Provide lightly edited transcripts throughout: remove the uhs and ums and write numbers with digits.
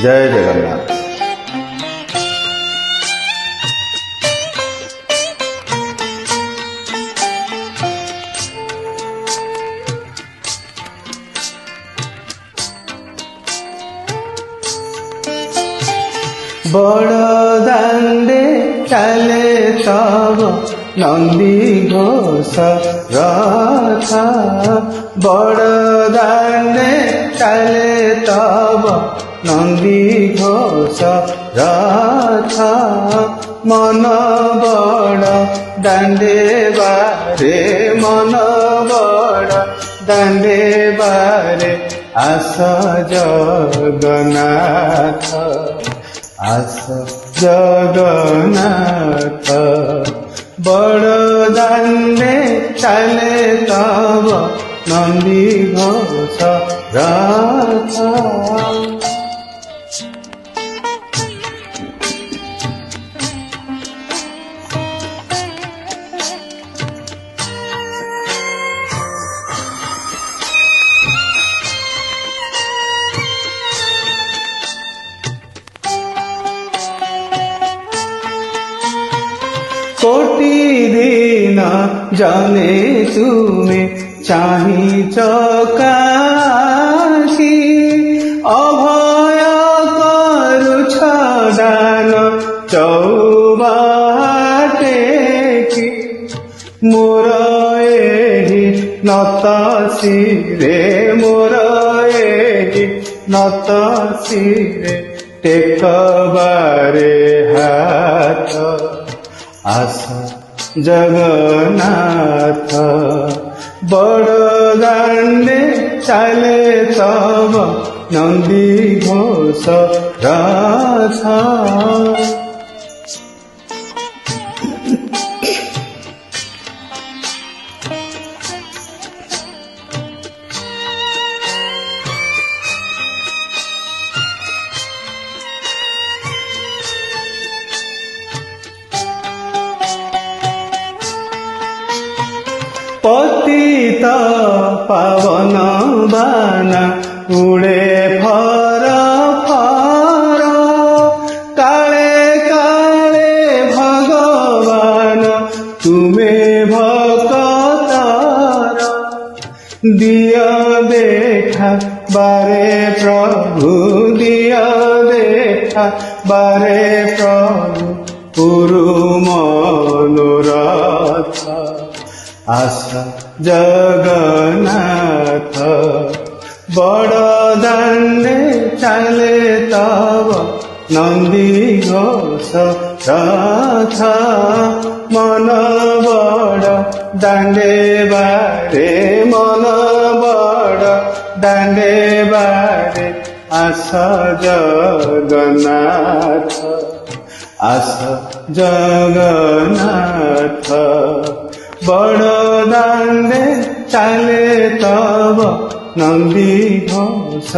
জয় জগন্নাথ। বড় দাণ্ডে চলে তব নন্দী ঘোষ রথ, বড় দাণ্ডে চলে তব নন্দী ঘোষ রথ, মন বড় দাণ্ডে বারে, মন বড় দাণ্ডে বারে, আস জগন্নাথ, আস জগন্নাথ। বড় দাণ্ডে চলে তব নন্দী ঘোষ রথ। কোটি দিন জনে তুমি চাহিছ কাশী, অভয় করুছ দান চৌবাটে কি, মোর এহি নত শিরে, মোর এহি নত শিরে, টেকবারে হাত, আস জগন্নাথ। বড় দাণ্ডে চলে তব নন্দী ঘোষ রথ। পতিত পাবন বানা উড়ে ফর ফর, কালে কালে ভগবান তুমে ভক্তর, দিয় দেখা বারে প্রভু, দিয় দেখা বারে প্রভু, পুরু মনোরথ, আস জগন্নাথ। বড় দাণ্ডে চলে তব নন্দী ঘোষ রথ, মন বড় দাণ্ডে বারে, মন বড় দাণ্ডে বারে, আস জগন্নাথ, আস জগন্নাথ। বড় দাণ্ডে চলে তব নন্দী ঘোষ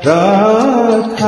রথ।